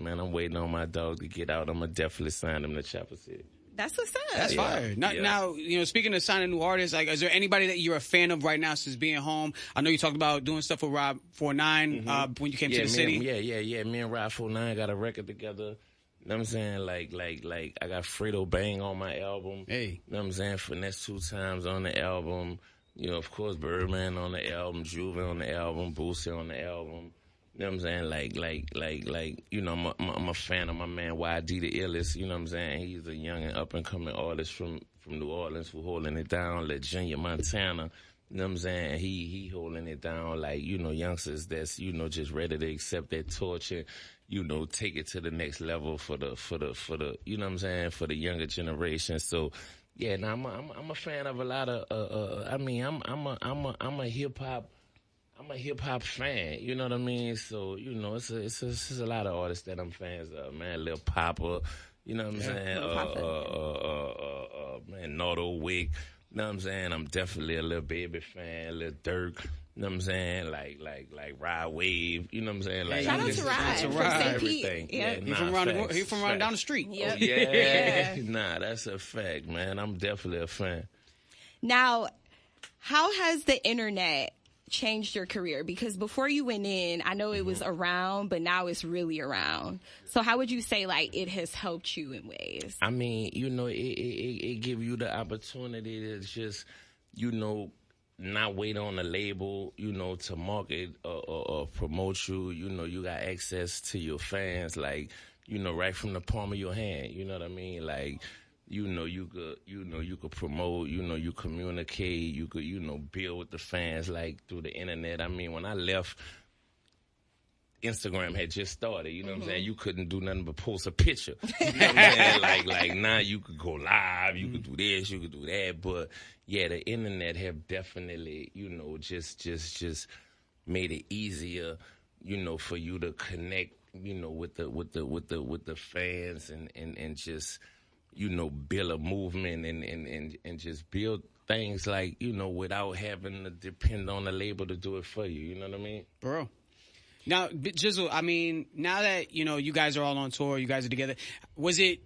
man. I'm waiting on my dog to get out. I'm going to definitely sign him to Chopper City. That's what's up. That's fire. Now, you know, speaking of signing new artists, like, is there anybody that you're a fan of right now since being home? I know you talked about doing stuff with Rob 49 when you came to the city. Me and Rob 49 got a record together. You know what I'm saying? Like, I got Fredo Bang on my album. Hey. You know what I'm saying? Finesse 2 Times on the album. You know, of course, Birdman on the album, Juve on the album, Boosie on the album. You know what I'm saying? Like, you know, I'm a fan of my man YD the Illest. You know what I'm saying? He's a young and up-and-coming artist from New Orleans who holding it down. Like Junior Montana. You know what I'm saying? He holding it down. Like, you know, youngsters that's, you know, just ready to accept that torch and, you know, take it to the next level for the, you know what I'm saying? For the younger generation. So, yeah, now I'm a fan of a lot of, I'm a hip hop. I'm a hip hop fan, you know what I mean? So, you know, it's a lot of artists that I'm fans of, man. Lil Papa, you know what I'm saying? Man, Nardo Wick, you know what I'm saying? I'm definitely a Lil Baby fan, Lil Durk, you know what I'm saying? Like Ride Wave, you know what I'm saying? Like, shout out to Ride from St. Pete. Yeah, he from running down the street. Yep. Yeah, nah, that's a fact, man. I'm definitely a fan. Now, how has the internet changed your career? Because before you went in, I know it was around, but now it's really around. So how would you say, like, it has helped you in ways? I mean, you know, it give you the opportunity to just, you know, not wait on a label, you know, to market or promote you. You know, you got access to your fans, like, you know, right from the palm of your hand. You know what I mean? Like, you know, you could promote, you know, you communicate, you could, you know, build with the fans, like, through the internet. I mean, when I left, Instagram had just started, you know what I'm saying? You couldn't do nothing but post a picture. You know what I'm saying? Like now you could go live, you could do this, you could do that. But, yeah, the internet have definitely, you know, just made it easier, you know, for you to connect, you know, with the fans and just, you know, build a movement and just build things, like, you know, without having to depend on the label to do it for you. You know what I mean? Bro. Now, Jizzle, I mean, now that, you know, you guys are all on tour, you guys are together, was it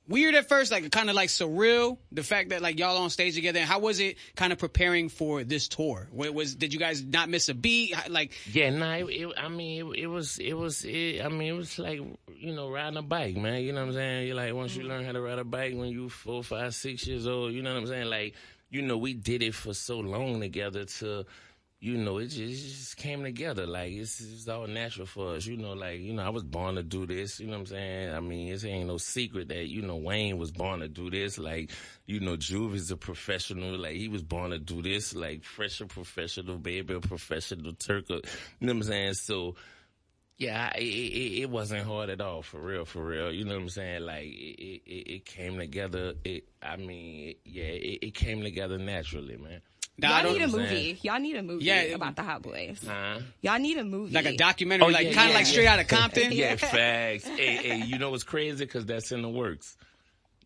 weird at first, like kind of like surreal, the fact that like y'all on stage together? And how was it kind of preparing for this tour? Did you guys not miss a beat? Like, yeah, nah, it was like, you know, riding a bike, man. You know what I'm saying? You're like, once you learn how to ride a bike when you 4, 5, 6 years old, you know what I'm saying? Like, you know, we did it for so long together to, you know, it just came together. Like, it's all natural for us. You know, like, you know, I was born to do this. You know what I'm saying? I mean, it ain't no secret that, you know, Wayne was born to do this. Like, you know, Juve is a professional. Like, he was born to do this. Like, Fresh a professional, Baby a professional, Turk, you know what I'm saying? So, yeah, it wasn't hard at all, for real. You know what I'm saying? Like, it came together. It came together naturally, man. Y'all need a movie. Y'all need a movie about the Hot Boys. Y'all need a movie. Like a documentary, kind of like Straight Outta Compton? Yeah, facts. Hey, you know what's crazy? Because that's in the works.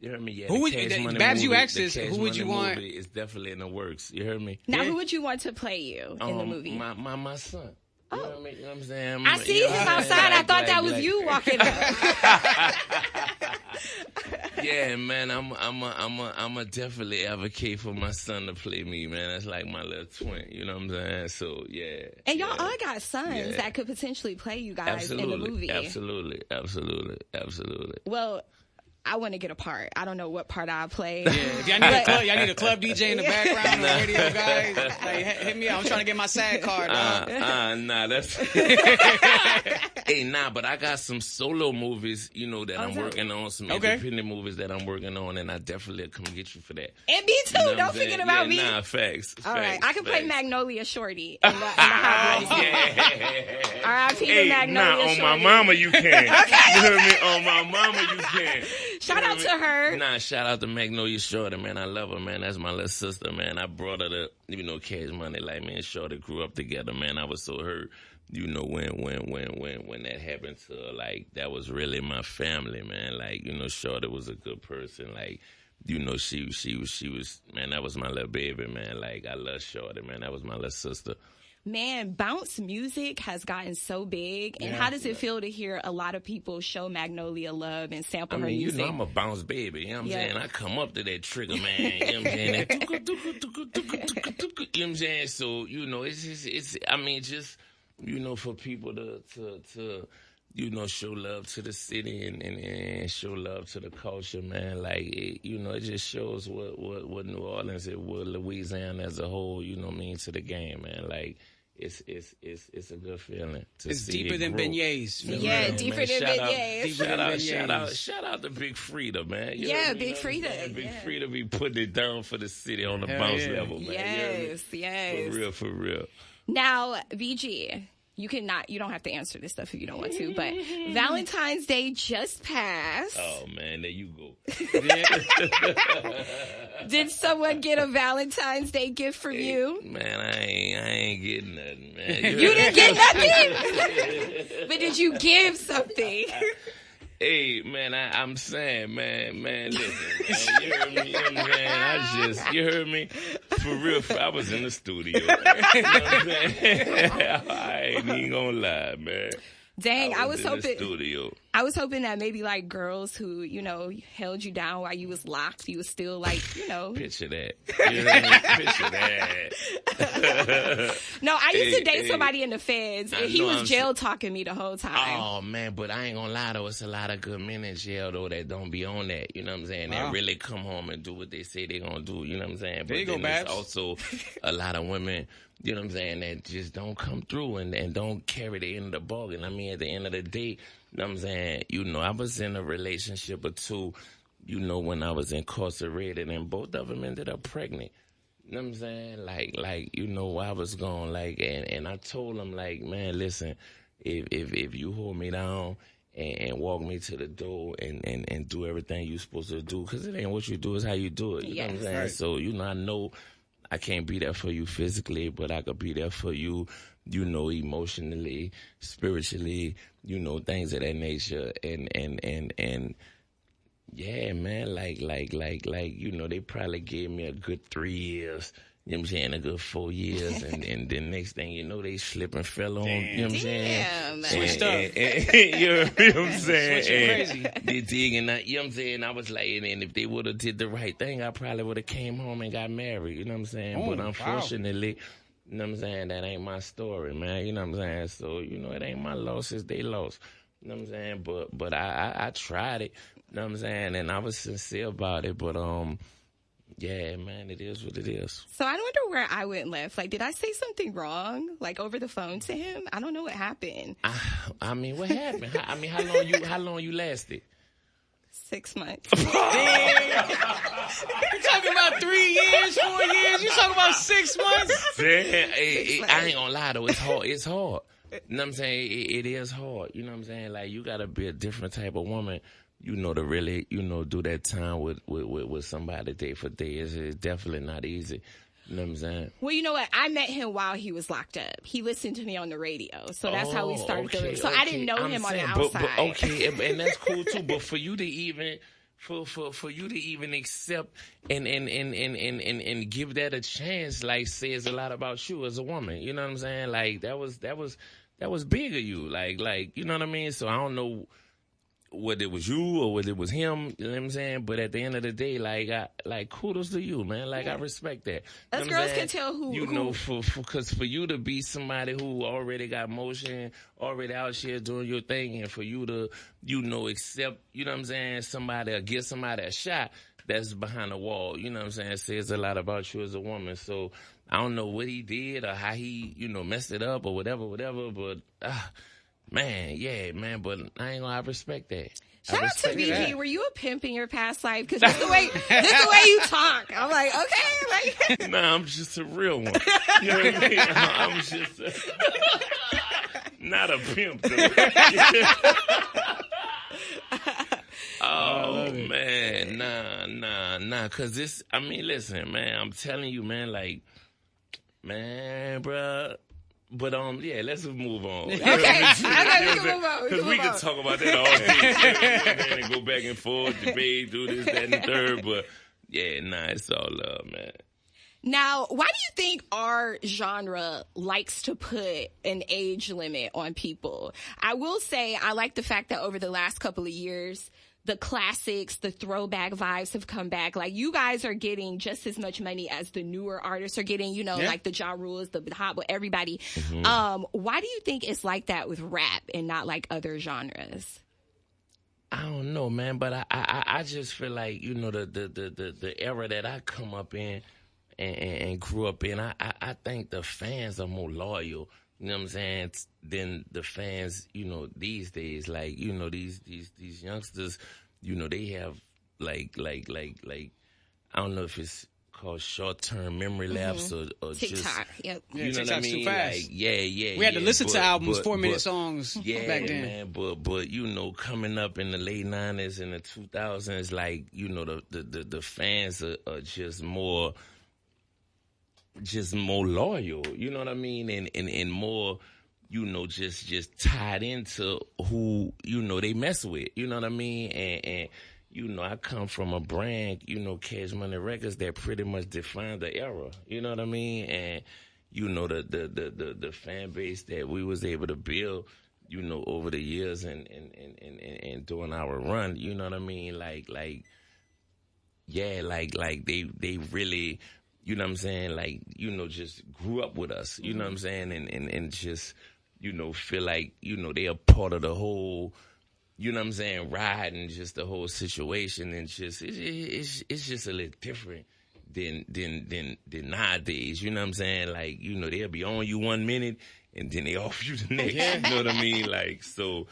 You heard me? Yeah. Who would Babs? You asked this. Who would you want? It's definitely in the works. You heard me? Now, who would you want to play you in the movie? My son. You know what I'm saying? I see him outside. I thought that was you walking up. Yeah, man, I'm a definitely advocate for my son to play me, man. That's like my little twin, you know what I'm saying? So, yeah. And y'all all got sons that could potentially play you guys in the movie. Absolutely. Well, I want to get a part. I don't know what part I'll play. Yeah, if y'all need a club DJ in the background or radio guy, like, hit me up. I'm trying to get my SAG card. Nah, that's... Hey, but I got some solo movies, you know, that I'm working on, some independent movies that I'm working on, and I definitely come get you for that. And me too. You know, don't forget about me. Facts. All right, I can play Magnolia Shorty in the Hot Boys. Yeah. R.I.P. to Magnolia Shorty. On my mama you can. Okay. You hear me? On my mama you can. Shout out to her. Nah, shout out to Magnolia Shorty, man. I love her, man. That's my little sister, man. I brought her to, you know, Cash Money. Like, me and Shorty grew up together, man. I was so hurt, you know, when that happened to her. Like, that was really my family, man. Like, you know, Shorty was a good person. Like, you know, she was, man, that was my little baby, man. Like, I love Shorty, man. That was my little sister. man, bounce music has gotten so big. And how does it feel to hear a lot of people show Magnolia love and sample her music? You know, I'm a bounce baby. You know what I'm saying? I come up to that trigger, man. You know what I'm saying? You know what I'm saying? So, you know, it's I mean, just, you know, for people to you know, show love to the city and show love to the culture, man. Like, you know, it just shows what New Orleans, what Louisiana as a whole, you know what I mean, to the game, man. Like, it's a good feeling to it's see deeper it than grow. beignets. Yeah, deeper than beignets. Shout out to Big Frida, man. You Yeah, know, Big Frida. Big Frida be putting it down for the city on the bounce level, man. Yes, yes. For real. Now, BG, you don't have to answer this stuff if you don't want to, but Valentine's Day just passed. Oh, man, there you go. Did someone get a Valentine's Day gift for you? Man, I ain't getting nothing, man. You didn't get nothing? But did you give something? Hey, man, I'm saying, man, listen, man, you heard me, you know what I'm saying? You heard me? For real, I was in the studio. You know what I'm saying? I ain't even gonna lie, man. Dang, I was in hoping. The studio. I was hoping that maybe like girls who, you know, held you down while you was locked, you was still like, you know. Picture that. You know what I mean? Picture that. No, I used to date somebody in the feds, and he was jail talking me the whole time. Oh, man, but I ain't gonna lie, though. It's a lot of good men in jail, though, that don't be on that. You know what I'm saying? That really come home and do what they say they gonna do. You know what I'm saying? There you go, Babs. There's also a lot of women, you know what I'm saying, that just don't come through and don't carry the end of the bargain. I mean, at the end of the day, you know what I'm saying? You know, I was in a relationship or two, you know, when I was incarcerated, and both of them ended up pregnant. You know what I'm saying? Like, you know, I was going, like, and I told them, like, man, listen, if you hold me down and walk me to the door and do everything you're supposed to do, because it ain't what you do, it's how you do it. You know what I'm saying? Right. So, you know, I know I can't be there for you physically, but I could be there for you, you know, emotionally, spiritually, you know, things of that nature. And yeah, man, like, you know, they probably gave me a good 3 years. You know what I'm saying? A good 4 years. And then next thing you know, they slip and fell on. You know what I'm saying? Switched up. You know what I'm saying? Switching crazy. They dig and you know what I'm saying? I was like, and if they would have did the right thing, I probably would have came home and got married. You know what I'm saying? Oh, but unfortunately, you know what I'm saying? That ain't my story, man. You know what I'm saying? So, you know, it ain't my loss, it's they loss. You know what I'm saying? But I tried it. You know what I'm saying? And I was sincere about it. But, yeah, man, it is what it is. So I wonder where I went left. Like, did I say something wrong, like over the phone to him? I don't know what happened. I mean, what happened? How long you lasted? 6 months. Damn. You talking about 3 years, 4 years? You talking about 6 months? Damn, I ain't gonna lie though. It's hard. It's hard. You know what I'm saying? It is hard. You know what I'm saying? Like, you gotta be a different type of woman, you know, to really, you know, do that time with somebody day for day. It's definitely not easy. You know what I'm saying? Well, you know what? I met him while he was locked up. He listened to me on the radio. So that's how we started doing it. So I didn't know him on the outside. But okay, and that's cool too. But for you to even for you to even accept and give that a chance, like, says a lot about you as a woman. You know what I'm saying? Like, that was big of you. Like, you know what I mean? So I don't know whether it was you or whether it was him, you know what I'm saying? But at the end of the day, like kudos to you, man. Like, I respect that. Us girls can tell who. You know, because for you to be somebody who already got motion, already out here doing your thing, and for you to, you know, accept, you know what I'm saying, somebody or give somebody a shot that's behind the wall, you know what I'm saying, says a lot about you as a woman. So I don't know what he did or how he, you know, messed it up or whatever, but man, yeah, man, but I respect that. Shout out to BG. Were you a pimp in your past life? Because this the way you talk. I'm like, okay, like. Nah, I'm just a real one. You know what I mean? I'm just not a pimp, though. Oh man, nah. Cause this, I mean, listen, man. I'm telling you, man. Like, man, bruh. But yeah, let's just move on. Okay, we can move on. Because we could talk about that all day, and go back and forth, debate, do this, that, and the third. But yeah, nah, it's all love, man. Now, why do you think our genre likes to put an age limit on people? I will say I like the fact that over the last couple of years, the classics, the throwback vibes have come back. Like, you guys are getting just as much money as the newer artists are getting, like the Ja Rules, the Hot Boy, everybody. Why do you think it's like that with rap and not like other genres? I don't know, man, but I just feel like, the era that I come up in and grew up in, I think the fans are more loyal, you know what I'm saying, than the fans, these days. Like, these youngsters, they have like I don't know if it's called short-term memory lapse or TikTok, just yep. You know TikTok's what I mean? too fast. Like, yeah. We had to listen to albums, 4-minute songs yeah, back then. Man, but coming up in the late 90s and the 2000s, like, the fans are just more loyal, you know what I mean? And more, just tied into who, they mess with, you know what I mean? And I come from a brand, Cash Money Records, that pretty much defined the era. You know what I mean? And, the fan base that we was able to build, over the years and during our run, you know what I mean? Like they really, you know what I'm saying? Like, just grew up with us, you know what I'm saying? And just, feel like, they are part of the whole, you know what I'm saying, ride and just the whole situation, and just it's just a little different than nowadays. You know what I'm saying? Like, they'll be on you 1 minute and then they off you the next. You know what I mean? Like, so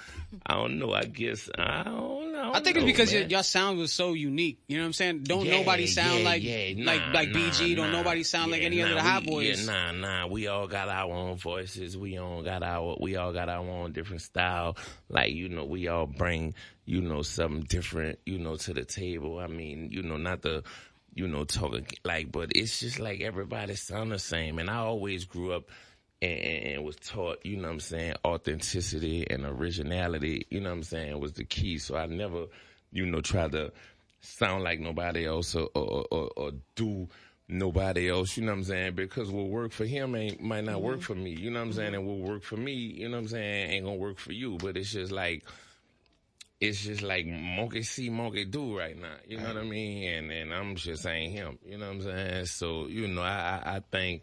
I don't know. I guess I don't know. I think it's because your sound was so unique. You know what I'm saying? Don't nobody sound like BG. Don't nobody sound like any other Hot Boys. We all got our own voices. We all got our own different style. Like, we all bring, something different, to the table. I mean, not the, talking like, but it's just like everybody sound the same. And I always grew up and was taught, you know what I'm saying, authenticity and originality, you know what I'm saying, was the key. So I never, try to sound like nobody else or do nobody else, you know what I'm saying, because what worked for him might not work for me, you know what I'm saying, and what worked for me, you know what I'm saying, ain't gonna work for you. But it's just like monkey see, monkey do right now, you know what I mean, and I'm just ain't him, you know what I'm saying. So, I think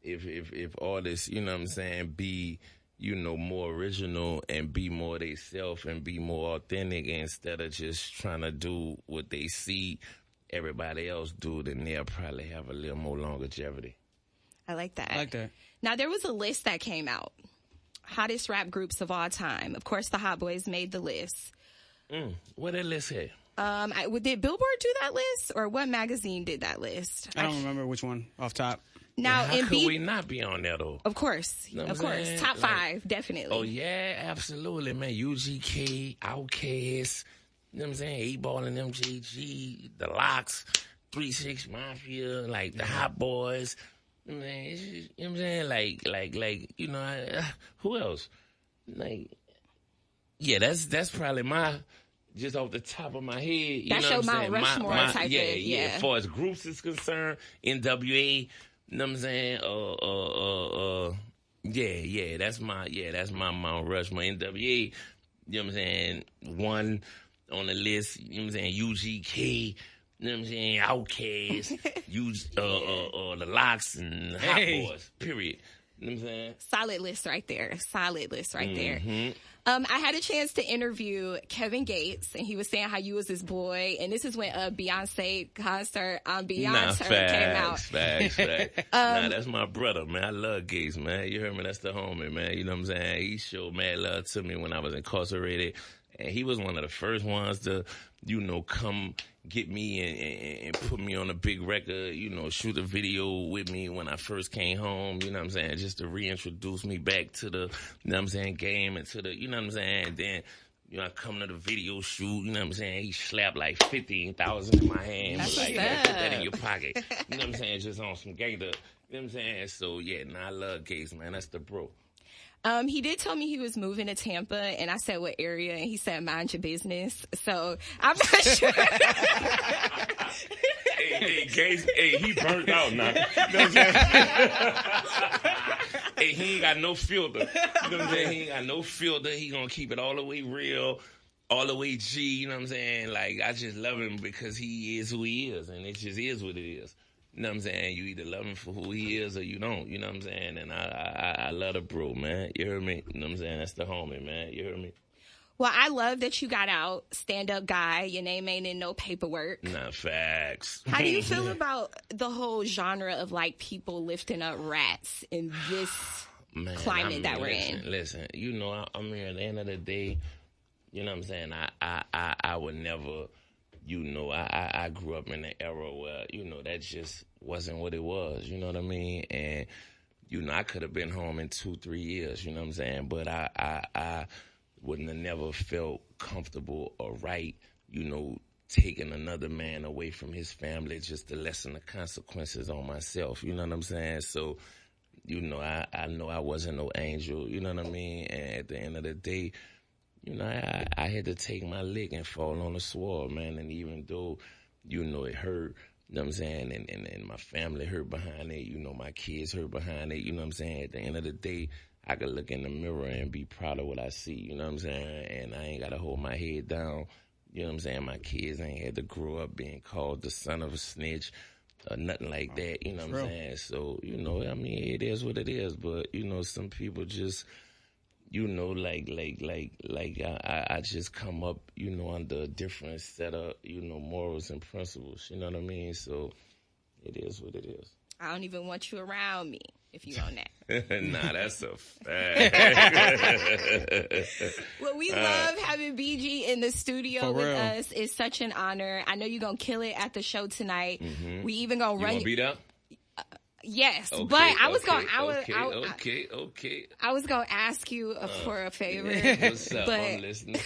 if artists, you know what I'm saying, be, more original and be more they self and be more authentic instead of just trying to do what they see everybody else do, then they'll probably have a little more longevity. I like that. Now, there was a list that came out. Hottest rap groups of all time. Of course, the Hot Boys made the list. What that list had? Did Billboard do that list, or what magazine did that list? I don't remember which one off top. Now, how could we not be on there, though? Of course. You know of course. saying? Top 5, definitely. Oh, yeah, absolutely, man. UGK, Outkast, you know what I'm saying? 8 Ball and MJG, The Locks, 3-6 Mafia, like the Hot Boys. You know what I'm saying? Who else? Like, yeah, that's probably my, just off the top of my head. You that's know your what I'm Mount saying? Rushmore type of, yeah. As far as groups is concerned, NWA, you know what I'm saying? That's my Mount Rushmore. NWA, you know what I'm saying? 1 on the list, you know what I'm saying? UGK, you know what I'm saying? Outkast, the Locks and Hot Boys, period. You know what I'm saying? Solid list right there. There. I had a chance to interview Kevin Gates, and he was saying how you was his boy, and this is when a Beyonce concert on Beyonce came out. Facts. That's my brother, man. I love Gates, man. You heard me? That's the homie, man. You know what I'm saying? He showed mad love to me when I was incarcerated, and he was one of the first ones to, come get me and put me on a big record, shoot a video with me when I first came home, you know what I'm saying, just to reintroduce me back to the, you know what I'm saying, game and to the, you know what I'm saying, and then, I come to the video shoot, you know what I'm saying, he slapped like 15,000 in my hand, that's like, put that in your pocket, you know what I'm saying, just on some gangster, you know what I'm saying, so yeah, I love Gates, man, that's the bro. He did tell me he was moving to Tampa, and I said what area, and he said mind your business. So I'm not sure. Hey, he burnt out now. Hey, he ain't got no filter. You know what I'm saying? He ain't got no filter. He gonna keep it all the way real, all the way G. You know what I'm saying? Like, I just love him because he is who he is, and it just is what it is. You know what I'm saying? You either love him for who he is or you don't. You know what I'm saying? And I love the bro, man. You heard me? You know what I'm saying? That's the homie, man. You heard me? Well, I love that you got out, stand-up guy. Your name ain't in no paperwork. Nah, facts. How do you feel about the whole genre of, like, people lifting up rats in this climate that we're in? Listen, you know, I mean, at the end of the day, you know what I'm saying? I would never, you know, I grew up in an era where, you know, that just wasn't what it was. You know what I mean? And, you know, I could have been home in 2-3 years, you know what I'm saying? But I wouldn't have never felt comfortable or right, you know, taking another man away from his family just to lessen the consequences on myself. You know what I'm saying? So, you know, I know I wasn't no angel. You know what I mean? And at the end of the day, you know, I had to take my lick and fall on the sword, man. And even though, you know, it hurt, you know what I'm saying? And my family hurt behind it. You know, my kids hurt behind it. You know what I'm saying? At the end of the day, I could look in the mirror and be proud of what I see, you know what I'm saying? And I ain't got to hold my head down, you know what I'm saying? My kids ain't had to grow up being called the son of a snitch or nothing like that, you know what I'm saying? So, you know, I mean, it is what it is, but, you know, some people just, you know, like I just come up, you know, under a different set of, you know, morals and principles, you know what I mean? So it is what it is. I don't even want you around me if you on that. Nah, that's a fact. Well, we love having BG in the studio with us. It's such an honor. I know you're going to kill it at the show tonight. Mm-hmm. We even going to run. You going to beat up? Yes, okay, but I was okay, I was gonna ask you for a favor. What's up? But I'm listening.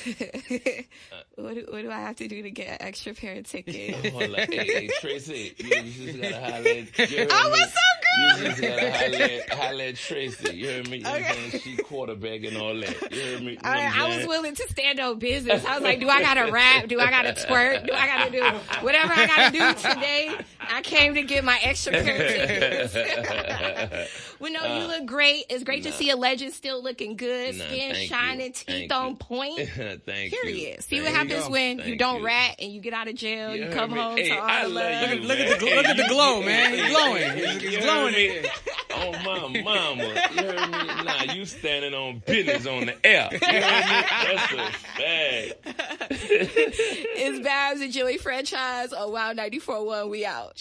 what do I have to do to get an extra pair of tickets? Hey, Tracy, you just gotta holler at. I was so good. You just gotta holler at Tracy. You heard me? Okay. She quarterback and all that. You heard me? I was willing to stand on business. I was like, do I gotta rap? Do I gotta twerk? Do I gotta do whatever I gotta do today? I came to get my extra pair of tickets. Well, no, you look great. It's great to see a legend still looking good, skin shining, teeth on point. Thank Period. you. See what happens when you don't rat and you get out of jail. You come home to all the love. Look at the glow, man. He's glowing. He's glowing. Oh, my mama. You heard me? Nah, you standing on business on the air. You heard me? That's a fact. It's Babs and Joey Franchise on Wild 94.1. We out.